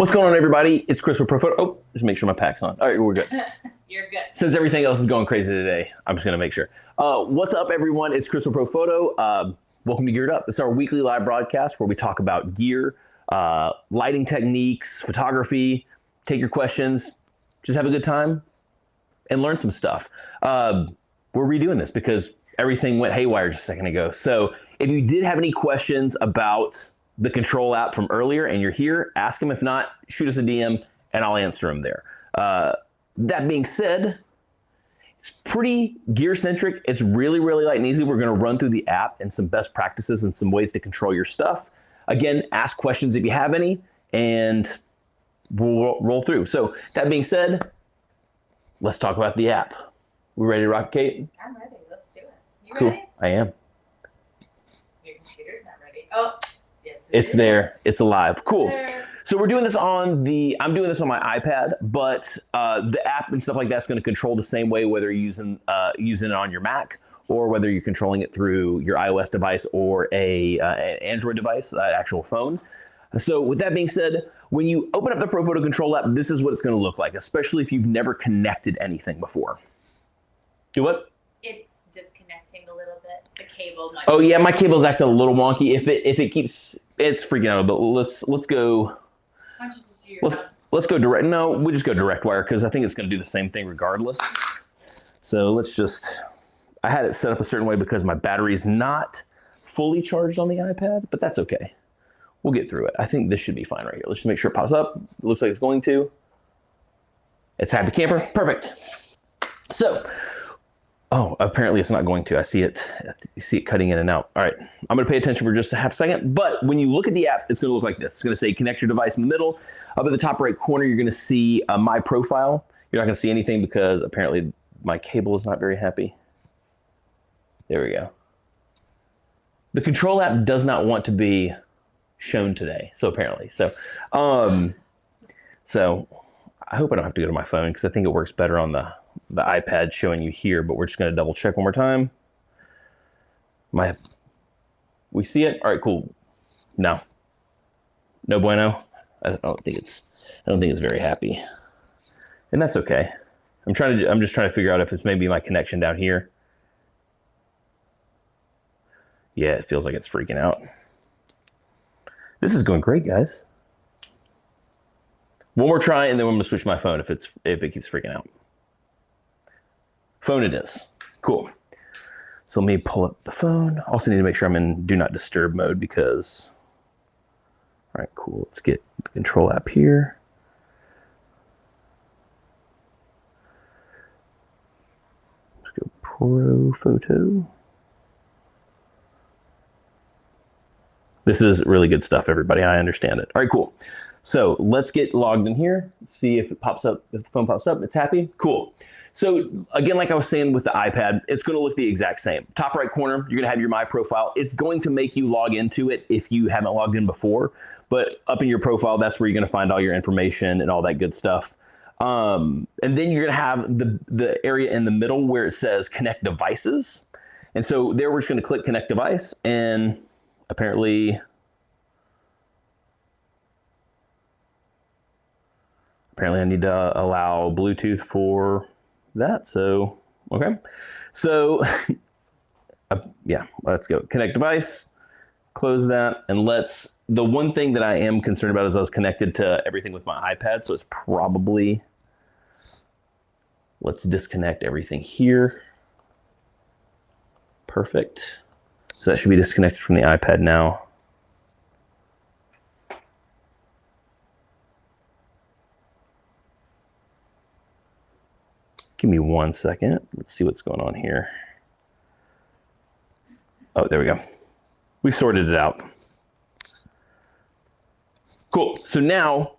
What's going on, everybody? It's Chris with Profoto. Oh, just make sure my pack's on. All right, we're good. You're good. Since everything else is going crazy today, I'm just going to make sure. What's up, everyone? It's Chris with Profoto. Welcome to Geared Up. It's our weekly live broadcast where we talk about gear, lighting techniques, photography, take your questions, just have a good time, and learn some stuff. We're redoing this because everything went haywire just a second ago. So if you did have any questions about the Control app from earlier and you're here, ask them. If not, shoot us a DM and I'll answer them there. That being said, it's pretty gear centric. It's really light and easy. We're going to run through the app and some best practices and some ways to control your stuff. Again, ask questions if you have any and we'll roll through. So that being said, let's talk about the app. We ready to rock, Kate? I'm ready. Let's do it. You Cool. ready? I am. Your computer's not ready. Oh, yes. It's there. It's alive. Cool. There. So we're doing this on I'm doing this on my iPad, but the app and stuff like that's going to control the same way, whether you're using it on your Mac or whether you're controlling it through your iOS device or an Android device, actual phone. So with that being said, when you open up the Profoto Control app, this is what it's going to look like, especially if you've never connected anything before. Do what? It's disconnecting a little bit. The cable might. Oh yeah, my cable's acting a little wonky. If it keeps, it's freaking out. But let's go. Why don't you just do your Let's go direct. No, we just go direct wire because I think it's going to do the same thing regardless. So let's just. I had it set up a certain way because my battery's not fully charged on the iPad, but that's okay. We'll get through it. I think this should be fine right here. Let's just make sure it pops up. It looks like it's going to. It's happy camper. Perfect. So. Oh, apparently it's not going to. I see it. You see it cutting in and out. All right. I'm going to pay attention for just a half second. But when you look at the app, it's going to look like this. It's going to say connect your device in the middle. Up at the top right corner, you're going to see my profile. You're not going to see anything because apparently my cable is not very happy. There we go. The Control app does not want to be shown today. So apparently. So I hope I don't have to go to my phone because I think it works better on the iPad showing you here, but we're just going to double check one more time. We see it? All right, cool. No bueno. I don't think it's very happy, and that's okay. I'm just trying to figure out if it's maybe my connection down here. Yeah, it feels like it's freaking out. This is going great, guys. One more try, and then I'm going to switch my phone if it keeps freaking out. Phone it is. Cool. So let me pull up the phone. Also need to make sure I'm in do not disturb mode because, all right, cool. Let's get the Control app here. Let's go Profoto. This is really good stuff, everybody. I understand it. All right, cool. So let's get logged in here. See if it pops up. If the phone pops up, it's happy. Cool. So again, like I was saying with the iPad, it's going to look the exact same. Top right corner, you're going to have your My Profile. It's going to make you log into it if you haven't logged in before. But up in your profile, that's where you're going to find all your information and all that good stuff. And then you're going to have the area in the middle where it says Connect Devices. And so there we're just going to click Connect Device. And apparently I need to allow Bluetooth for that. So, okay. So, yeah, let's go. Connect device, close that. And the one thing that I am concerned about is I was connected to everything with my iPad. So it's probably, let's disconnect everything here. Perfect. So that should be disconnected from the iPad now. Give me 1 second. Let's see what's going on here. Oh, there we go. We sorted it out. Cool. So now,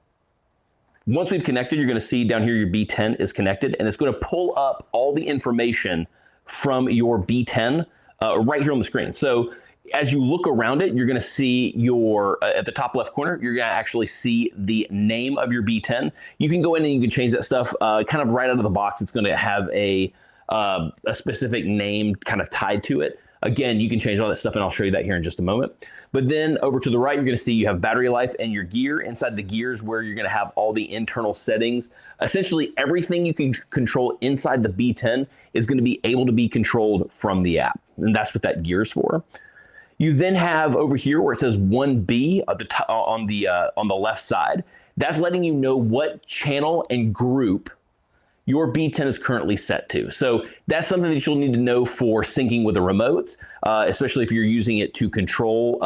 once we've connected, you're going to see down here your B10 is connected, and it's going to pull up all the information from your B10 right here on the screen. So as you look around it, you're going to see at the top left corner, you're going to actually see the name of your B10. You can go in and you can change that stuff kind of right out of the box. It's going to have a specific name kind of tied to it. Again, you can change all that stuff, and I'll show you that here in just a moment. But then over to the right, you're going to see you have battery life and your gear. Inside the gears where you're going to have all the internal settings. Essentially, everything you can control inside the B10 is going to be able to be controlled from the app, and that's what that gear is for. You then have over here where it says 1B at the on the left side. That's letting you know what channel and group your B10 is currently set to. So that's something that you'll need to know for syncing with the remote, especially if you're using it to control.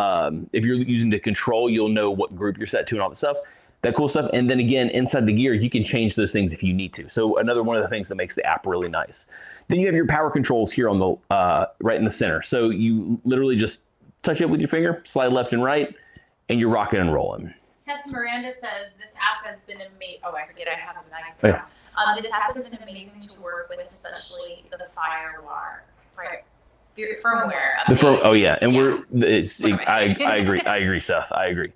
If you're using to control, you'll know what group you're set to and all that stuff, that cool stuff. And then again, inside the gear, you can change those things if you need to. So another one of the things that makes the app really nice. Then you have your power controls here on the right in the center. So you literally just touch it with your finger, slide left and right, and you're rocking and rolling. Seth Miranda says this app has been amazing. Oh, I forget I have a mic. Oh, yeah. This app has been amazing to work with, especially the firmware. Oh yeah, and yeah. I agree, Seth. I agree.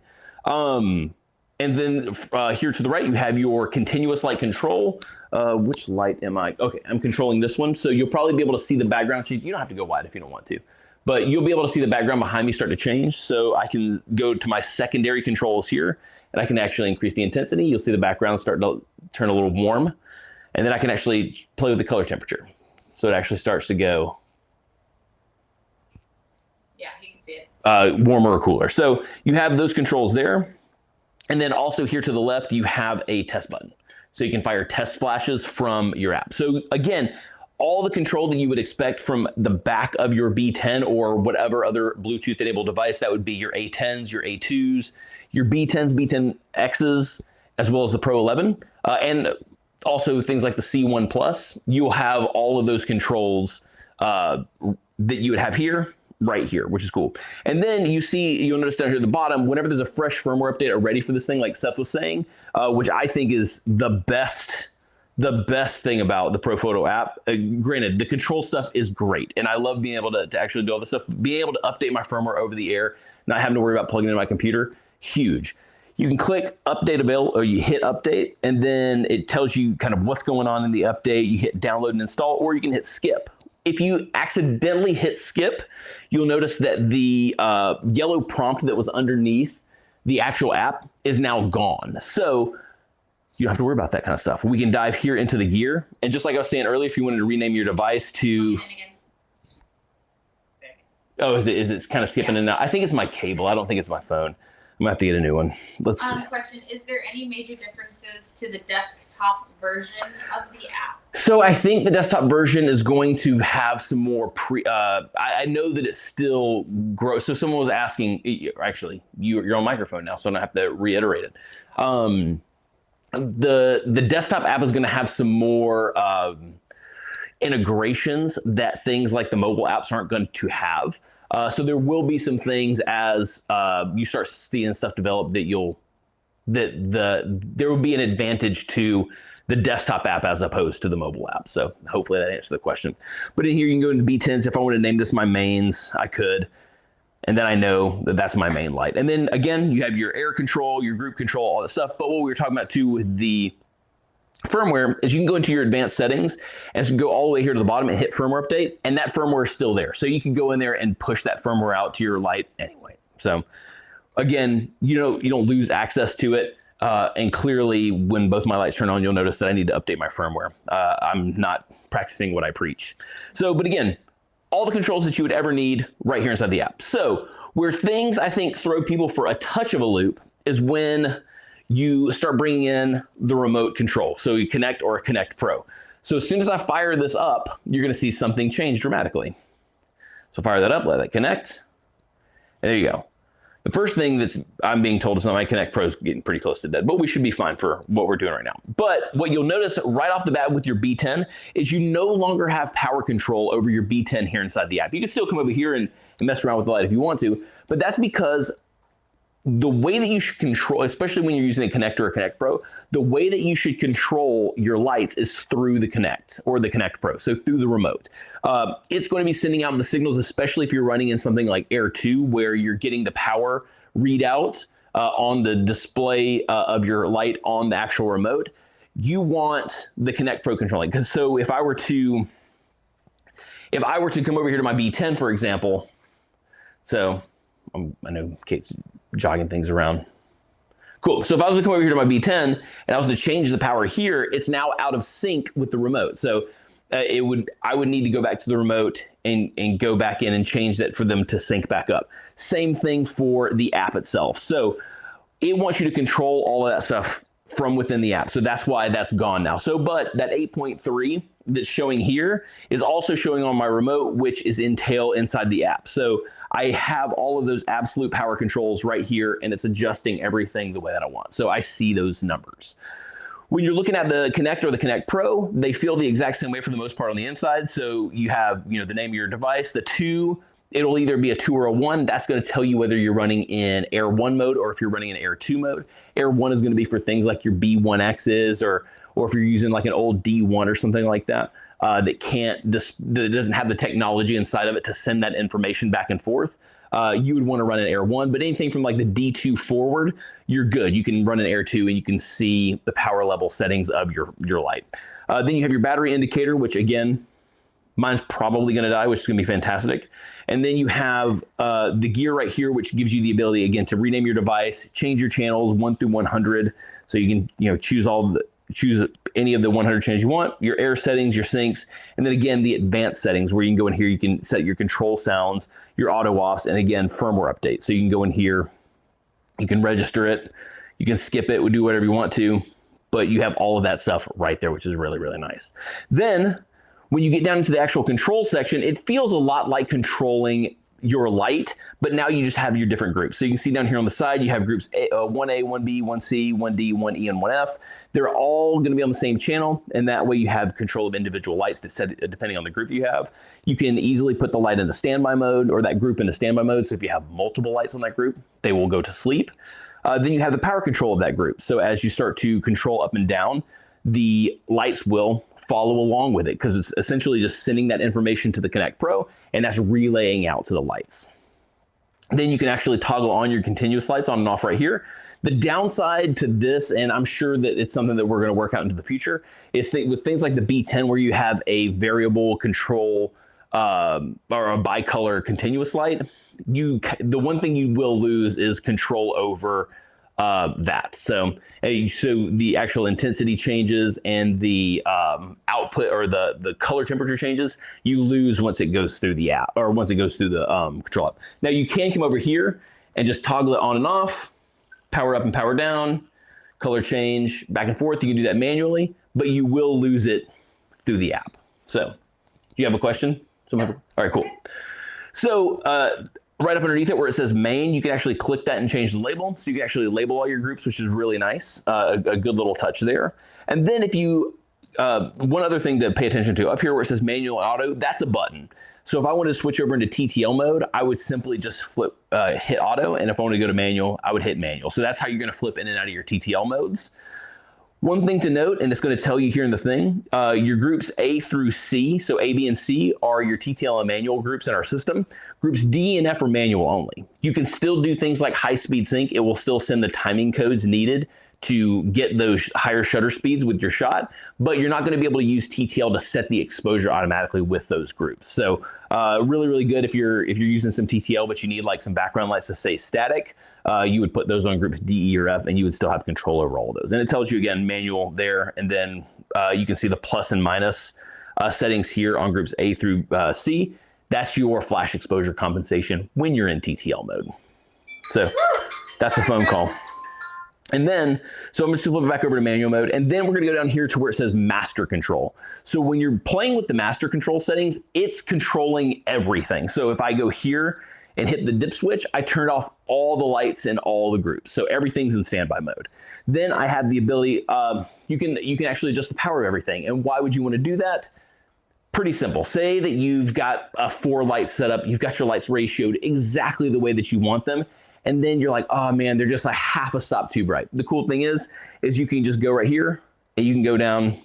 And then here to the right, you have your continuous light control. Which light am I? Okay, I'm controlling this one. So you'll probably be able to see the background. You don't have to go wide if you don't want to, but you'll be able to see the background behind me start to change. So I can go to my secondary controls here, and I can actually increase the intensity. You'll see the background start to turn a little warm. And then I can actually play with the color temperature. So it actually starts to go you can see it. Warmer or cooler. So you have those controls there. And then also here to the left, you have a test button. So you can fire test flashes from your app. So again, all the control that you would expect from the back of your B10 or whatever other Bluetooth enabled device, that would be your A10s, your A2s, your B10s, B10Xs, as well as the Pro 11. And also things like the C1 Plus, you'll have all of those controls that you would have here, right here, which is cool. And then you'll notice down here at the bottom, whenever there's a fresh firmware update already for this thing, like Seth was saying, which I think is the best thing about the Profoto app. Granted, the control stuff is great, and I love being able to actually do all this stuff. Being able to update my firmware over the air, not having to worry about plugging it in my computer, huge. You can click update available, or you hit update, and then it tells you kind of what's going on in the update. You hit download and install, or you can hit skip. If you accidentally hit skip, you'll notice that the yellow prompt that was underneath the actual app is now gone. So you don't have to worry about that kind of stuff. We can dive here into the gear. And just like I was saying earlier, if you wanted to rename your device to... Oh, is it kind of skipping in and out? I think it's my cable. I don't think it's my phone. I'm gonna have to get a new one. Let's see. Question, is there any major differences to the desktop version of the app? So I think the desktop version is going to have some more I know that it's still grows. So someone was asking, actually, you're on microphone now, so I don't have to reiterate it. The desktop app is gonna have some more integrations that things like the mobile apps aren't going to have. So there will be some things as you start seeing stuff develop that there will be an advantage to the desktop app as opposed to the mobile app. So hopefully that answers the question. But in here you can go into B10s. If I want to name this my mains, I could. And then I know that that's my main light. And then again, you have your air control, your group control, all that stuff. But what we were talking about too with the firmware is you can go into your advanced settings and so go all the way here to the bottom and hit firmware update, and that firmware is still there. So you can go in there and push that firmware out to your light anyway. So again, you don't lose access to it. And clearly when both my lights turn on, you'll notice that I need to update my firmware. I'm not practicing what I preach. So, but again, all the controls that you would ever need right here inside the app. So where things I think throw people for a touch of a loop is when you start bringing in the remote control. So you Connect or Connect Pro. So as soon as I fire this up, you're gonna see something change dramatically. So fire that up, let that connect. And there you go. The first thing I'm being told is that my Connect Pro is getting pretty close to dead, but we should be fine for what we're doing right now. But what you'll notice right off the bat with your B10 is you no longer have power control over your B10 here inside the app. You can still come over here and mess around with the light if you want to, but that's because the way that you should control, especially when you're using a Connect or a Connect Pro, the way that you should control your lights is through the Connect or the Connect Pro, so through the remote. It's going to be sending out the signals, especially if you're running in something like Air 2, where you're getting the power readout on the display of your light on the actual remote. You want the Connect Pro controlling, because so if I were to if I were to come over here to my B10, for example, so I know Kate's jogging things around. Cool. So if I was to come over here to my B10 and I was to change the power here, it's now out of sync with the remote. So I would need to go back to the remote and go back in and change that for them to sync back up. Same thing for the app itself. So it wants you to control all of that stuff from within the app. So that's why that's gone now. So, but that 8.3 that's showing here is also showing on my remote, which is inside the app. So I have all of those absolute power controls right here, and it's adjusting everything the way that I want. So I see those numbers. When you're looking at the Connect or the Connect Pro, they feel the exact same way for the most part on the inside. So you have, the name of your device, the 2, it'll either be a 2 or a 1. That's going to tell you whether you're running in Air 1 mode or if you're running in Air 2 mode. Air 1 is going to be for things like your B1Xs or if you're using like an old D1 or something like that. That doesn't have the technology inside of it to send that information back and forth. You would want to run an Air 1, but anything from like the D2 forward, you're good. You can run an Air 2 and you can see the power level settings of your light. Then you have your battery indicator, which again, mine's probably going to die, which is going to be fantastic. And then you have the gear right here, which gives you the ability, again, to rename your device, change your channels 1 through 100. So you can choose any of the 100 channels you want, your air settings, your syncs, and then again, the advanced settings where you can go in here, you can set your control sounds, your auto offs, and again, firmware updates. So you can go in here, you can register it, you can skip it, do whatever you want to, but you have all of that stuff right there, which is really, really nice. Then when you get down into the actual control section, it feels a lot like controlling your light, but now you just have your different groups. So you can see down here on the side, you have groups 1A, 1B, 1C, 1D, 1E, and 1F. They're all going to be on the same channel, and that way you have control of individual lights that set depending on the group you have. You can easily put the light into standby mode or that group into standby mode. So if you have multiple lights on that group, they will go to sleep. Then you have the power control of that group. So as you start to control up and down, the lights will follow along with it because it's essentially just sending that information to the Connect Pro, and that's relaying out to the lights. Then you can actually toggle on your continuous lights on and off right here. The downside to this, and I'm sure that it's something that we're going to work out into the future, is with things like the B10 where you have a variable control or a bicolor continuous light, the one thing you will lose is control over that. So the actual intensity changes and the output or the color temperature changes, you lose once it goes through the app or once it goes through the control app. Now you can come over here and just toggle it on and off, power up and power down, color change back and forth. You can do that manually, but you will lose it through the app. So do you have a question? All right, cool. So right up underneath it where it says main, you can actually click that and change the label. So you can actually label all your groups, which is really nice. A good little touch there. And then if you, one other thing to pay attention to, up here where it says manual auto, that's a button. So if I wanted to switch over into TTL mode, I would simply just hit auto. And if I want to go to manual, I would hit manual. So that's how you're going to flip in and out of your TTL modes. One thing to note, and it's going to tell you here in the thing, your groups A through C, so A, B, and C are your TTL and manual groups in our system. Groups D and F are manual only. You can still do things like high-speed sync. It will still send the timing codes needed to get those higher shutter speeds with your shot, but you're not going to be able to use TTL to set the exposure automatically with those groups. So really, really good if you're using some TTL, but you need like some background lights to stay static. You would put those on groups D, E, or F, and you would still have control over all of those. And it tells you again manual there, and then you can see the plus and minus settings here on groups A through C. That's your flash exposure compensation when you're in TTL mode. So that's a phone call. And then, so I'm just gonna flip it back over to manual mode, and then we're gonna go down here to where it says master control. So when you're playing with the master control settings, it's controlling everything. So if I go here and hit the dip switch, I turned off all the lights in all the groups. So everything's in standby mode. Then I have the ability, you can actually adjust the power of everything. And why would you wanna do that? Pretty simple. Say that you've got a 4 light setup, you've got your lights ratioed exactly the way that you want them, and then you're like, oh man, they're just like half a stop too bright. The cool thing is you can just go right here and you can go down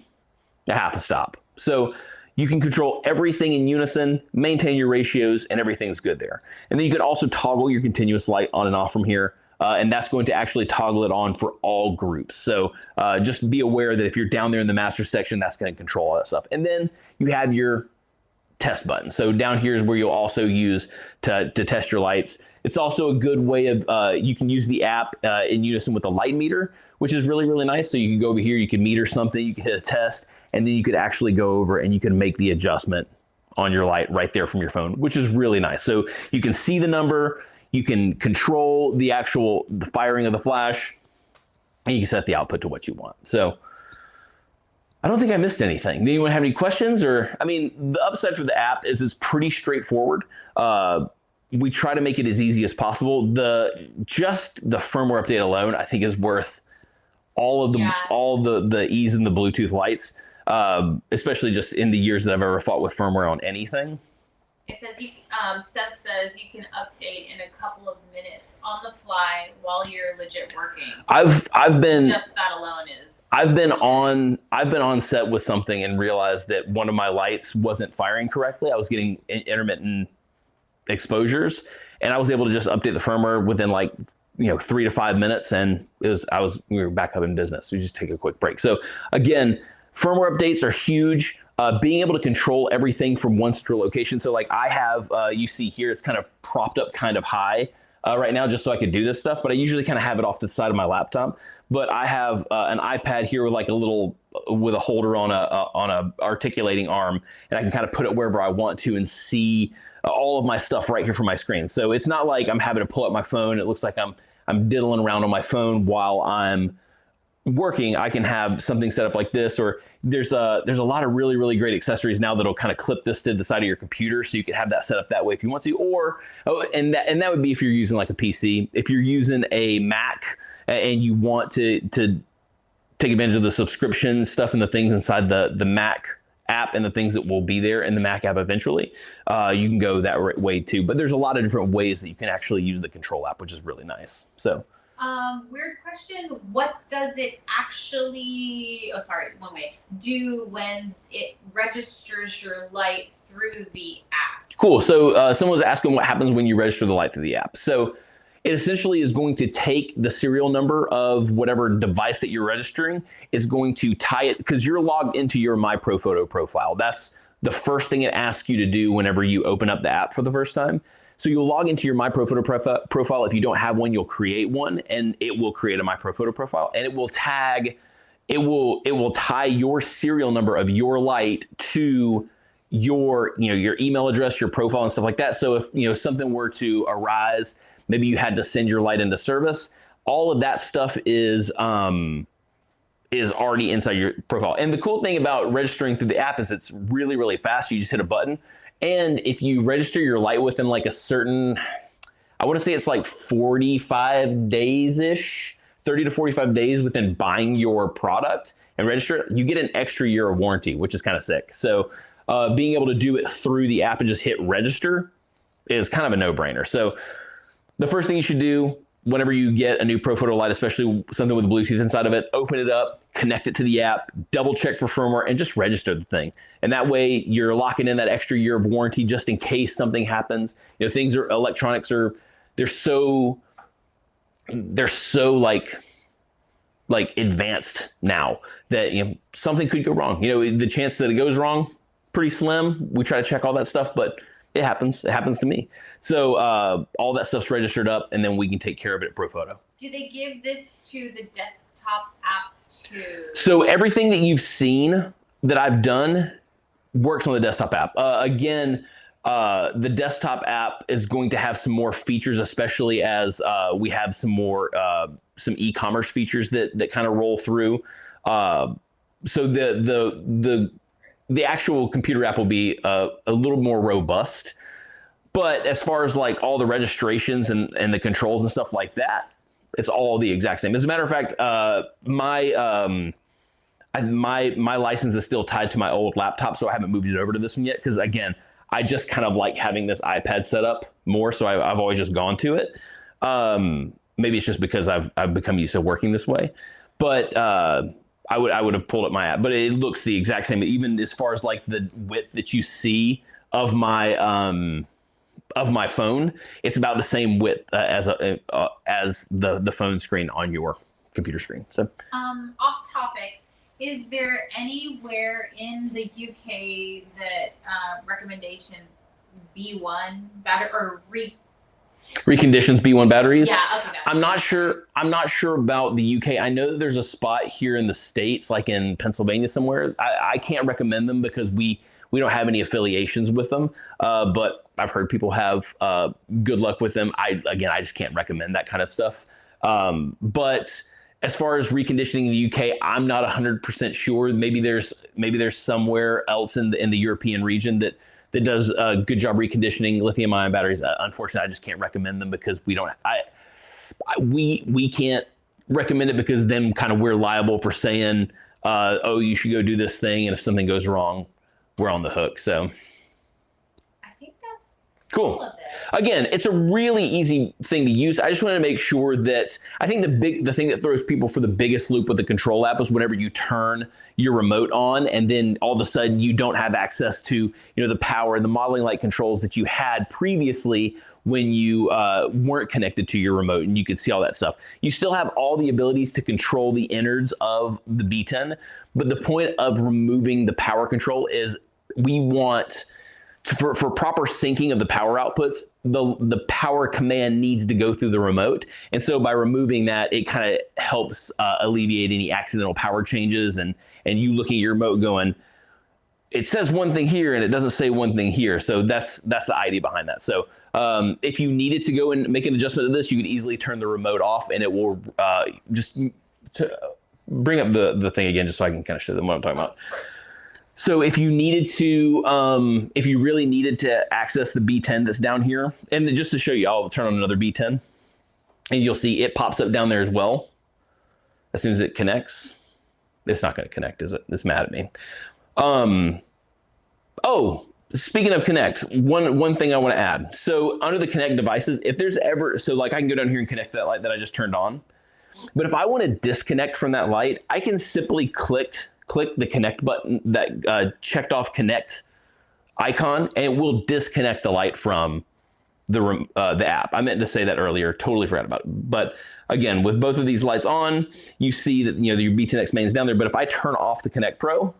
a half a stop. So you can control everything in unison, maintain your ratios, and everything's good there. And then you can also toggle your continuous light on and off from here. And that's going to actually toggle it on for all groups. So just be aware that if you're down there in the master section, that's going to control all that stuff. And then you have your test button. So down here is where you'll also use to test your lights. It's also a good way of, you can use the app in unison with the light meter, which is really, really nice. So you can go over here, you can meter something, you can hit a test, and then you could actually go over and you can make the adjustment on your light right there from your phone, which is really nice. So you can see the number, you can control the firing of the flash, and you can set the output to what you want. So I don't think I missed anything. Did anyone have any questions? Or, I mean, the upside for the app is it's pretty straightforward. We try to make it as easy as possible. Just the firmware update alone, I think, is worth all the ease in the Bluetooth lights, especially just in the years that I've ever fought with firmware on anything. It says Seth says you can update in a couple of minutes on the fly while you're legit working. I've been just that alone is. I've been on set with something and realized that one of my lights wasn't firing correctly. I was getting intermittent exposures, and I was able to just update the firmware within 3 to 5 minutes, and we were back up in business. We just take a quick break. So again, firmware updates are huge. Being able to control everything from one central location. So like I have, you see here, it's kind of propped up kind of high right now just so I could do this stuff, but I usually kind of have it off to the side of my laptop. But I have an iPad here with with a holder on a articulating arm, and I can kind of put it wherever I want to and see all of my stuff right here from my screen. So it's not like I'm having to pull up my phone. It looks like I'm diddling around on my phone while I'm working. I can have something set up like this, or there's a lot of really, really great accessories now that'll kind of clip this to the side of your computer, so you can have that set up that way if you want to. Or and that would be if you're using like a PC. If you're using a Mac and you want to take advantage of the subscription stuff and the things inside the Mac app and the things that will be there in the Mac app eventually, you can go that way too. But there's a lot of different ways that you can actually use the Control app, which is really nice. So. Weird question. What does it actually, do when it registers your light through the app? Cool. So someone was asking what happens when you register the light through the app. So it essentially is going to take the serial number of whatever device that you're registering, is going to tie it, because you're logged into your My Profoto profile. That's the first thing it asks you to do whenever you open up the app for the first time. So you'll log into your My Profoto profile. If you don't have one, you'll create one, and it will create a My Profoto profile, and it will tie your serial number of your light to your email address, your profile, and stuff like that. So if something were to arise, maybe you had to send your light into service, all of that stuff is already inside your profile. And the cool thing about registering through the app is it's really, really fast. You just hit a button. And if you register your light within like a certain, I want to say it's like 45 days-ish, 30 to 45 days within buying your product and register it, you get an extra year of warranty, which is kind of sick. So being able to do it through the app and just hit register is kind of a no-brainer. So the first thing you should do whenever you get a new Profoto light, especially something with Bluetooth inside of it, open it up, connect it to the app, double check for firmware, and just register the thing. And that way you're locking in that extra year of warranty just in case something happens. Things are, electronics are, they're so like advanced now that something could go wrong. The chance that it goes wrong, pretty slim. We try to check all that stuff, but it happens. It happens to me. So all that stuff's registered up, and then we can take care of it at Profoto. Do they give this to the desktop app too? So everything that you've seen that I've done works on the desktop app. Again, the desktop app is going to have some more features, especially as we have some more some e-commerce features that kind of roll through. So the actual computer app will be a little more robust. But as far as like all the registrations and the controls and stuff like that, it's all the exact same. As a matter of fact, my license is still tied to my old laptop, so I haven't moved it over to this one yet. Because again, I just kind of like having this iPad set up more, so I've always just gone to it. Maybe it's just because I've become used to working this way, but I would have pulled up my app, but it looks the exact same. Even as far as like the width that you see of my phone, it's about the same width as the phone screen on your computer screen. So off topic, Is there anywhere in the UK that recommendation is B1 battery or Reconditions B1 batteries? Yeah, okay. I'm not sure about the UK. I know that there's a spot here in the States, like in Pennsylvania somewhere. I can't recommend them because we don't have any affiliations with them. But I've heard people have good luck with them. I just can't recommend that kind of stuff. But as far as reconditioning in the UK, I'm not 100% sure. Maybe there's somewhere else in the European region that does a good job reconditioning lithium-ion batteries. Unfortunately, I just can't recommend them because we can't recommend it because then kind of we're liable for saying, oh, you should go do this thing, and if something goes wrong, we're on the hook. So I think that's cool. Again, it's a really easy thing to use. I just want to make sure that I think the thing that throws people for the biggest loop with the control app is whenever you turn your remote on and then all of a sudden you don't have access to the power and the modeling light controls that you had previously when you weren't connected to your remote and you could see all that stuff. You still have all the abilities to control the innards of the B10, but the point of removing the power control is we want for proper syncing of the power outputs, the power command needs to go through the remote. And so by removing that, it kind of helps alleviate any accidental power changes and you looking at your remote going, it says one thing here and it doesn't say one thing here. So that's the idea behind that. So if you needed to go and make an adjustment to this, you could easily turn the remote off and it will just bring up the thing again, just so I can kind of show them what I'm talking about. So if you needed to, if you really needed to access the B10 that's down here, and just to show you, I'll turn on another B10 and you'll see it pops up down there as well. As soon as it connects, it's not going to connect, is it? It's mad at me. Oh, speaking of connect, one thing I want to add. So under the connect devices, if there's ever, so like I can go down here and connect that light that I just turned on. But if I want to disconnect from that light, I can simply click the connect button, that checked off connect icon, and it will disconnect the light from the app. I meant to say that earlier, totally forgot about it. But again, with both of these lights on, you see that your B10X main is down there. But if I turn off the Connect Pro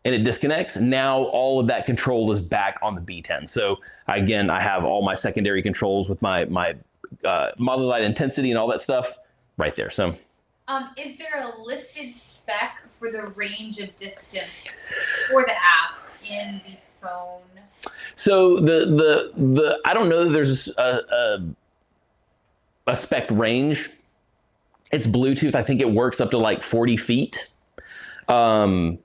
and it disconnects, now all of that control is back on the B10. So again, I have all my secondary controls with my model light intensity and all that stuff right there. So. Is there a listed spec for the range of distance for the app in the phone? So the I don't know that there's a spec range. It's Bluetooth. I think it works up to like 40 feet. So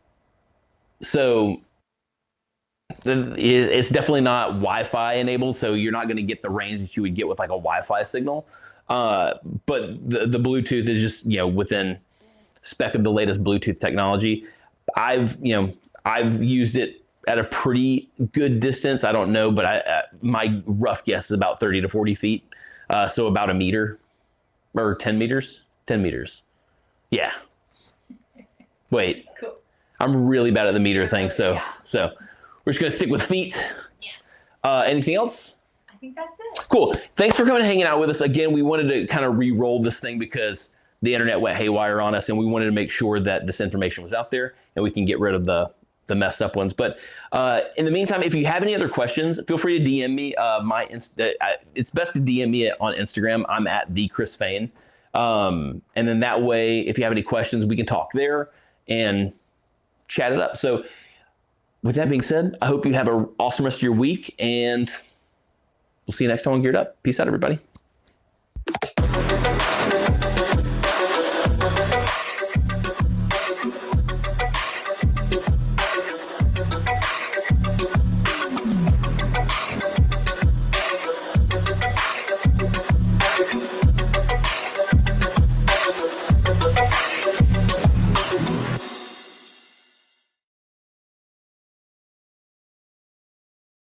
it's definitely not Wi-Fi enabled. So you're not going to get the range that you would get with like a Wi-Fi signal. But the Bluetooth is just, within spec of the latest Bluetooth technology. I've used it at a pretty good distance. I don't know, but my rough guess is about 30 to 40 feet. So about a meter or 10 meters, 10 meters. Yeah. Wait, cool. I'm really bad at the meter thing. So we're just going to stick with feet. Yeah. Anything else? I think that's it. Cool. Thanks for coming and hanging out with us. Again, we wanted to kind of re-roll this thing because the internet went haywire on us, and we wanted to make sure that this information was out there and we can get rid of the messed up ones. But in the meantime, if you have any other questions, feel free to DM me. It's best to DM me on Instagram. I'm at @TheChrisFain. And then that way, if you have any questions, we can talk there and chat it up. So with that being said, I hope you have an awesome rest of your week, and we'll see you next time on Geared Up. Peace out, everybody.